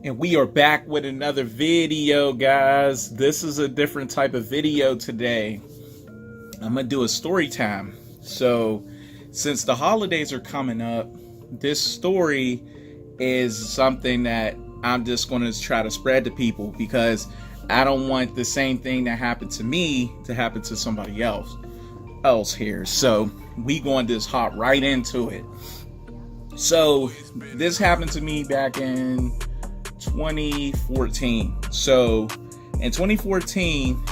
And we are back with another video, guys. This is a different type of video today. I'm gonna do a story time. So since the holidays are coming up, this story is something that I'm just going to try to spread to people, because I don't want the same thing that happened to me to happen to somebody else here. So we going to just hop right into it. So this happened to me back in 2014. So in 2014,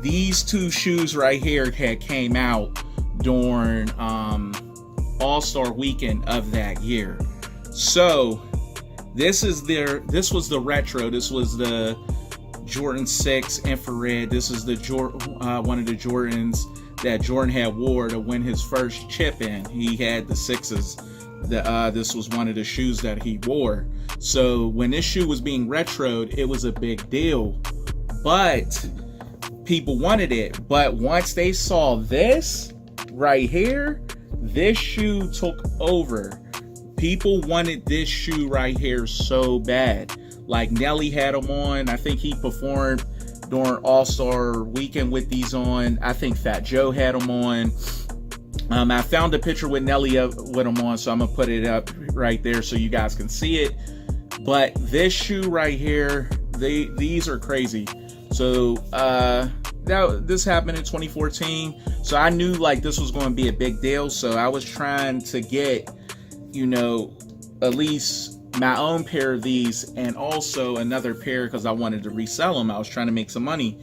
these two shoes right here had came out during All-Star weekend of that year. So this was the retro. This was the Jordan 6 infrared. This is the one of the Jordans that Jordan had wore to win his first chip in. He had the 6s. This was one of the shoes that he wore. So when this shoe was being retroed, it was a big deal, but people wanted it. But once they saw this right here, this shoe took over. People wanted this shoe right here so bad. Like Nelly had them on. I think he performed during All-Star weekend with these on. I think Fat Joe had them on. I found a picture with Nelly with them on, so I'm gonna put it up right there so you guys can see it. But this shoe right here, these are crazy. So this happened in 2014. So I knew like this was going to be a big deal. So I was trying to get, at least my own pair of these, and also another pair because I wanted to resell them. I was trying to make some money.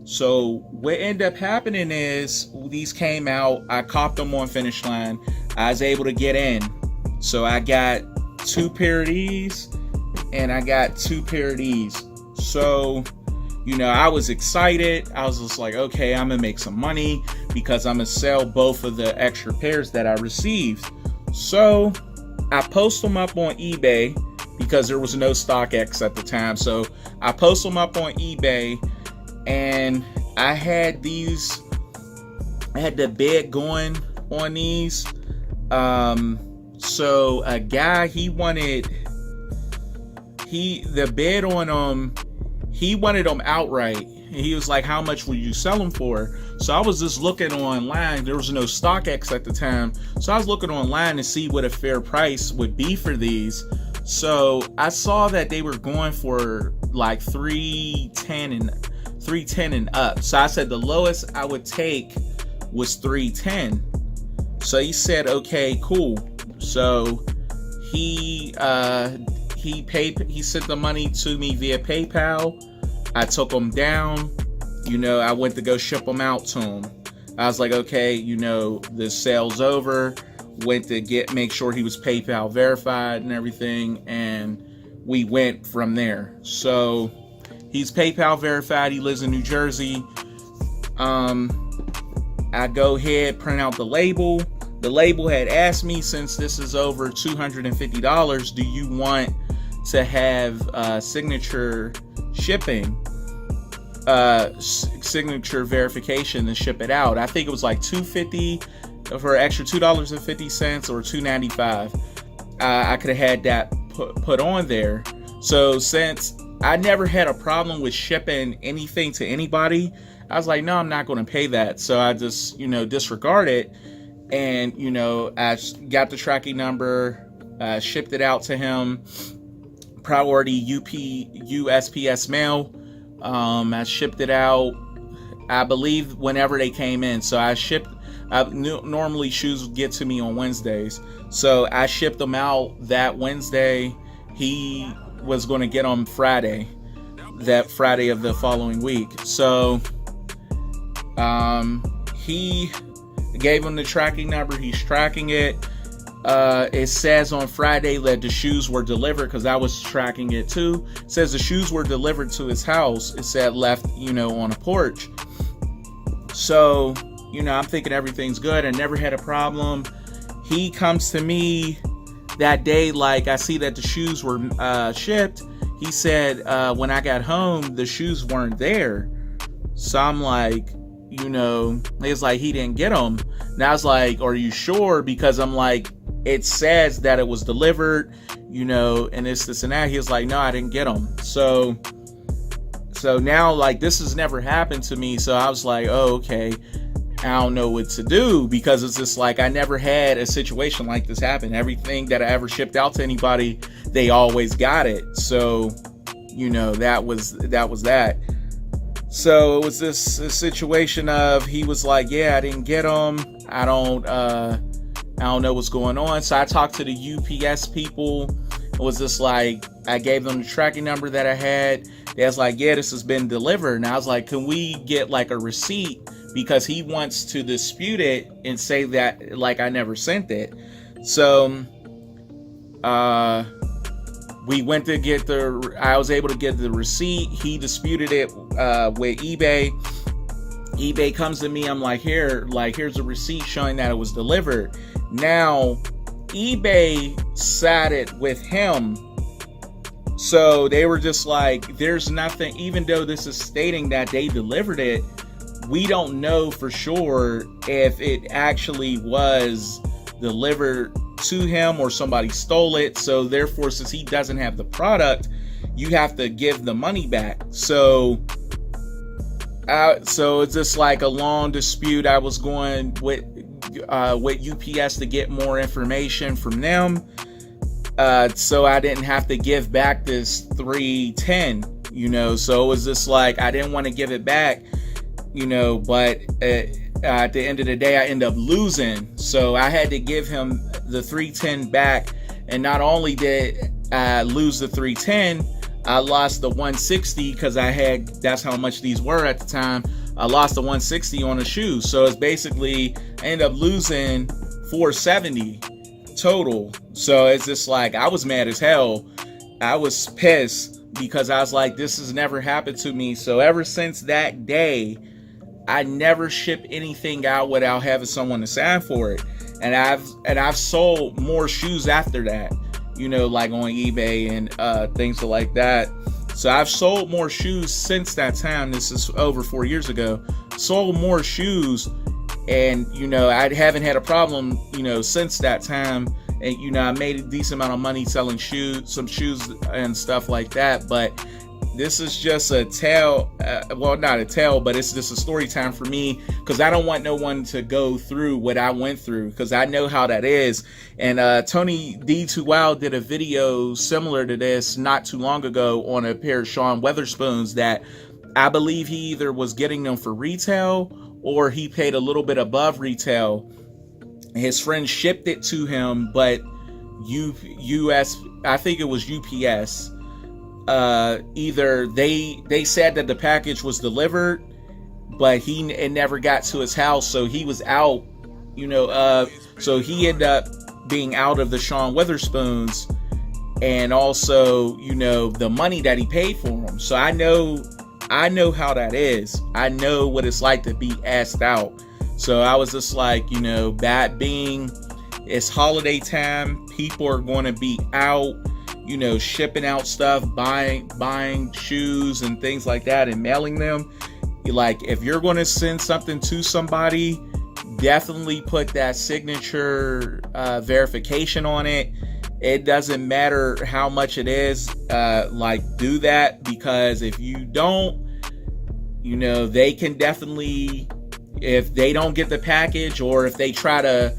So what ended up happening is these came out. I copped them on Finish Line. I was able to get in. So I got 2 pair of these and I got 2 pair of these. So, I was excited. I was just like, okay, I'm gonna make some money because I'm gonna sell both of the extra pairs that I received. So I post them up on eBay because there was no StockX at the time. So I post them up on eBay, and I had the bid going on these. So a guy, the bid on them, he wanted them outright. He was like, how much would you sell them for? So I was just looking online. There was no StockX at the time. So I was looking online to see what a fair price would be for these. So I saw that they were going for like 310 and up. So I said the lowest I would take was 310. So he said, okay, cool. So he sent the money to me via PayPal. I took them down. I went to go ship them out to him. I was like, okay, the sale's over. Went to make sure he was PayPal verified and everything, and we went from there. So he's PayPal verified. He lives in New Jersey. I go ahead, print out the label. The label had asked me, since this is over $250, do you want to have signature shipping, signature verification, and ship it out? I think it was like $250 for an extra $2.50 or $2.95. I could have had that put on there. So since I never had a problem with shipping anything to anybody, I was like, no, I'm not going to pay that. So I just, disregard it. And, I got the tracking number, shipped it out to him. Priority USPS mail. I shipped it out, I believe, whenever they came in. So normally shoes would get to me on Wednesdays. So I shipped them out that Wednesday. He was going to get them Friday, that Friday of the following week. So he gave him the tracking number. He's tracking it. It says on Friday that the shoes were delivered, because I was tracking it too. It says the shoes were delivered to his house. It said left, on a porch. So, I'm thinking everything's good. I never had a problem. He comes to me that day, like, I see that the shoes were shipped. He said when I got home, the shoes weren't there. So I'm like, it's like he didn't get them. And I was like, are you sure? Because I'm like, it says that it was delivered, and this and that. He was like, no, I didn't get them. So now, like, this has never happened to me. So I was like, oh, okay, I don't know what to do, because it's just like, I never had a situation like this happen. Everything that I ever shipped out to anybody, they always got it. So, that was that. So it was this situation of, he was like, yeah, I didn't get them. I don't know what's going on. So I talked to the UPS people. It was just like, I gave them the tracking number that I had. They was like, yeah, this has been delivered. And I was like, can we get like a receipt? Because he wants to dispute it and say that, like, I never sent it. So we went to get I was able to get the receipt. He disputed it with eBay. eBay comes to me. I'm like, here's a receipt showing that it was delivered. Now, eBay sided with him. So they were just like, there's nothing, even though this is stating that they delivered it, we don't know for sure if it actually was delivered to him or somebody stole it. So therefore, since he doesn't have the product, you have to give the money back. So it's just like a long dispute. I was going with UPS to get more information from them, so I didn't have to give back this $310. So it was just like, I didn't want to give it back, but at the end of the day, I end up losing. So I had to give him the $310 back, and not only did I lose the $310, I lost the $160, because that's how much these were at the time. I lost the $160 on the shoes. So it's basically, I ended up losing $470 total. So it's just like, I was mad as hell. I was pissed, because I was like, this has never happened to me. So ever since that day, I never ship anything out without having someone to sign for it. And I've sold more shoes after that, like on eBay and things like that. So I've sold more shoes since that time. This is over 4 years ago. Sold more shoes, and I haven't had a problem, since that time. And I made a decent amount of money selling some shoes and stuff like that. But this is just a tale, well, not a tale, but it's just a story time for me, because I don't want no one to go through what I went through, because I know how that is. And Tony D. Too Wild did a video similar to this not too long ago on a pair of Sean Weatherspoons that I believe he either was getting them for retail or he paid a little bit above retail. His friend shipped it to him, but I think it was UPS. Either they said that the package was delivered, but it never got to his house, so he was out, so he ended up being out of the Sean Weatherspoons, and also, the money that he paid for them. So I know how that is. I know what it's like to be asked out. So I was just like, that being, it's holiday time, people are going to be out, shipping out stuff, buying shoes and things like that, and mailing them. Like, if you're going to send something to somebody, definitely put that signature verification on it. It doesn't matter how much it is, do that, because if you don't, they can definitely, if they don't get the package, or if they try to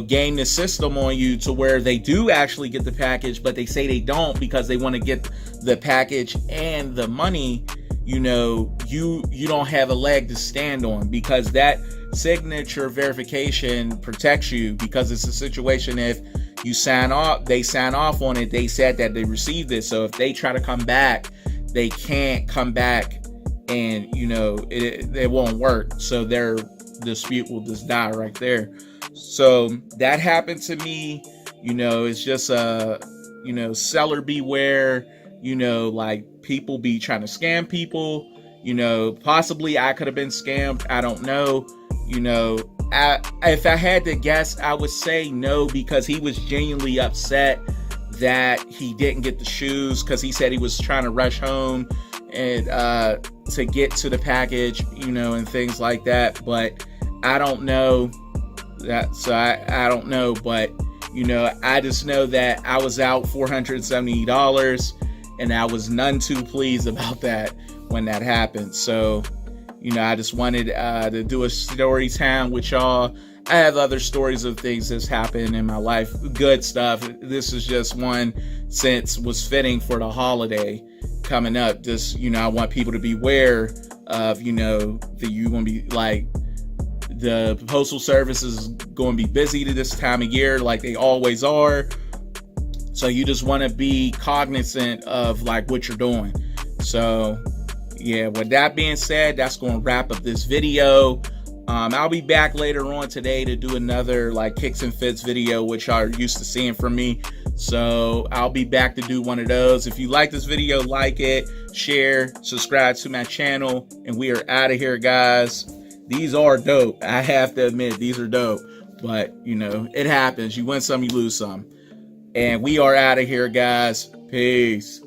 game the system on you to where they do actually get the package, but they say they don't because they want to get the package and the money, you don't have a leg to stand on, because that signature verification protects you, because it's a situation, if you they sign off on it, they said that they received it. So if they try to come back, they can't come back, and it won't work. So their dispute will just die right there. So that happened to me. It's just seller beware. People be trying to scam people. Possibly I could have been scammed. I don't know. If I had to guess, I would say no, because he was genuinely upset that he didn't get the shoes, because he said he was trying to rush home and to get to the package, and things like that. But I don't know that, so I don't know. But You know, I just know that I was out $470, and I was none too pleased about that when that happened. So, you know, I just wanted to do a story time with y'all. I have other stories of things that's happened in my life, good stuff. This is just one since was fitting for the holiday coming up. Just, you know, I want people to be aware of, you know, that you're going to be like, the postal service is going to be busy to this time of year like they always are. So you just want to be cognizant of like what you're doing. So yeah, with that being said, that's going to wrap up this video. I'll be back later on today to do another like kicks and fits video, which are used to seeing from me. So I'll be back to do one of those. If you like this video, like it, share, subscribe to my channel, and we are out of here, guys. These are dope. I have to admit, these are dope. But, you know, it happens. You win some, you lose some. And we are out of here, guys. Peace.